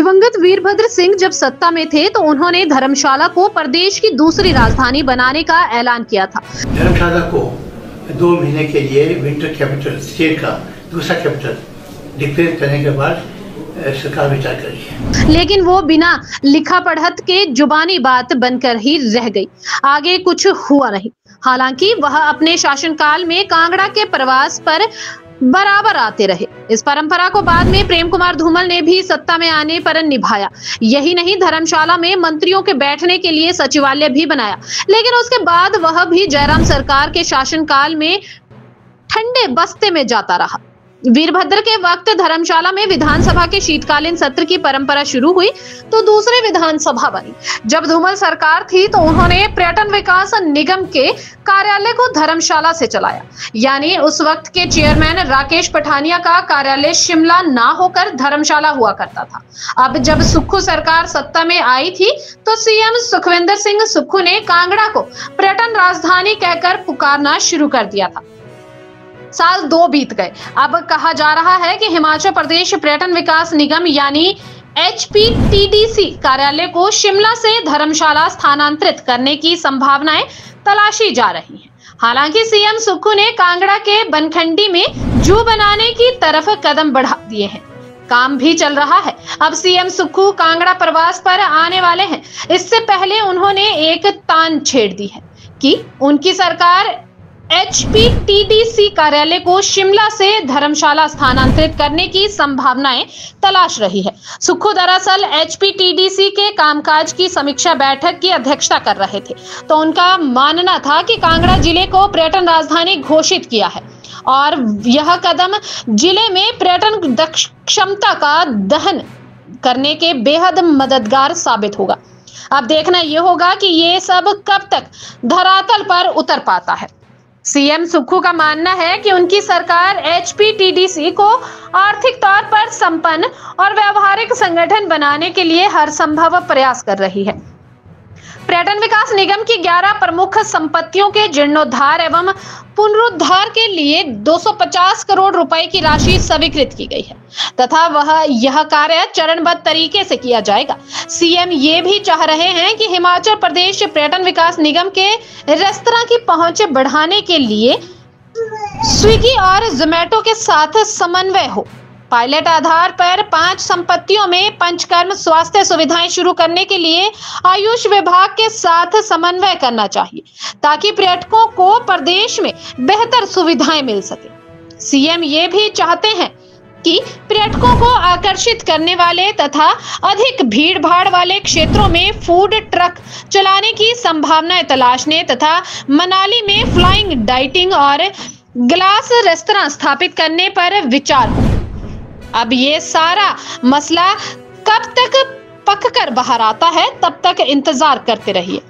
दिवंगत वीरभद्र सिंह जब सत्ता में थे तो उन्होंने धर्मशाला को प्रदेश की दूसरी राजधानी बनाने का ऐलान किया था। धर्मशाला को 2 महीने के लिए विंटर कैपिटल, स्टेट का दूसरा कैपिटल डिक्लेयर करने के बाद सरकार विचार कर रही है, लेकिन वो बिना लिखा पढ़त के जुबानी बात बनकर ही रह गई। आगे कुछ हुआ नहीं। हालांकि वह अपने शासनकाल में कांगड़ा के प्रवास पर बराबर आते रहे। इस परंपरा को बाद में प्रेम कुमार धूमल ने भी सत्ता में आने पर निभाया। यही नहीं, धर्मशाला में मंत्रियों के बैठने के लिए सचिवालय भी बनाया। लेकिन उसके बाद वह भी जयराम सरकार के शासनकाल में ठंडे बस्ते में जाता रहा। वीरभद्र के वक्त धर्मशाला में विधानसभा के शीतकालीन सत्र की परंपरा शुरू हुई तो दूसरी विधानसभा बनी। जब धूमल सरकार थी तो उन्होंने पर्यटन विकास निगम के कार्यालय को धर्मशाला से चलाया। यानी उस वक्त के चेयरमैन राकेश पठानिया का कार्यालय शिमला ना होकर धर्मशाला हुआ करता था। अब जब सुक्खू सरकार सत्ता में आई थी तो सीएम सुखविंदर सिंह सुक्खू ने कांगड़ा को पर्यटन राजधानी कहकर पुकारना शुरू कर दिया था। साल 2 बीत गए। अब कहा जा रहा है कि हिमाचल प्रदेश पर्यटन विकास निगम यानी HPTDC कार्यालय को शिमला से धर्मशाला स्थानांतरित करने की संभावनाएं तलाशी जा रही हैं। हालांकि सीएम सुक्खू ने कांगड़ा के बनखंडी में जू बनाने की तरफ कदम बढ़ा दिए हैं। काम भी चल रहा है। अब सीएम सुक्खू कांगड़ा प्रवास पर आने वाले हैं। इससे पहले उन्होंने एक तान छेड़ दी है कि उनकी सरकार HPTDC कार्यालय को शिमला से धर्मशाला स्थानांतरित करने की संभावनाएं तलाश रही है। सुक्खू दरअसल HPTDC के कामकाज की समीक्षा बैठक की अध्यक्षता कर रहे थे तो उनका मानना था कि कांगड़ा जिले को पर्यटन राजधानी घोषित किया है और यह कदम जिले में पर्यटन क्षमता का दहन करने के बेहद मददगार साबित होगा। अब देखना यह होगा कि ये सब कब तक धरातल पर उतर पाता है। सीएम सुक्खू का मानना है कि उनकी सरकार HPTDC को आर्थिक तौर पर संपन्न और व्यवहारिक संगठन बनाने के लिए हर संभव प्रयास कर रही है। पर्यटन विकास निगम की 11 प्रमुख संपत्तियों के जीर्णोद्धार एवं पुनरुद्धार के लिए 250 करोड़ रुपए की राशि स्वीकृत की गई है तथा यह कार्य चरणबद्ध तरीके से किया जाएगा। सीएम ये भी चाह रहे हैं कि हिमाचल प्रदेश पर्यटन विकास निगम के रेस्तरां की पहुंच बढ़ाने के लिए स्विगी और जोमेटो के साथ समन्वय हो। पायलट आधार पर 5 संपत्तियों में पंचकर्म स्वास्थ्य सुविधाएं शुरू करने के लिए आयुष विभाग के साथ समन्वय करना चाहिए ताकि पर्यटकों को प्रदेश में बेहतर सुविधाएं मिल सके। सीएम ये भी चाहते हैं कि पर्यटकों को आकर्षित करने वाले तथा अधिक भीड़ भाड़ वाले क्षेत्रों में फूड ट्रक चलाने की संभावनाएं तलाशने तथा मनाली में फ्लाइंग डाइटिंग और ग्लास रेस्तरां स्थापित करने पर विचार हो। अब ये सारा मसला कब तक पककर बाहर आता है, तब तक इंतजार करते रहिए।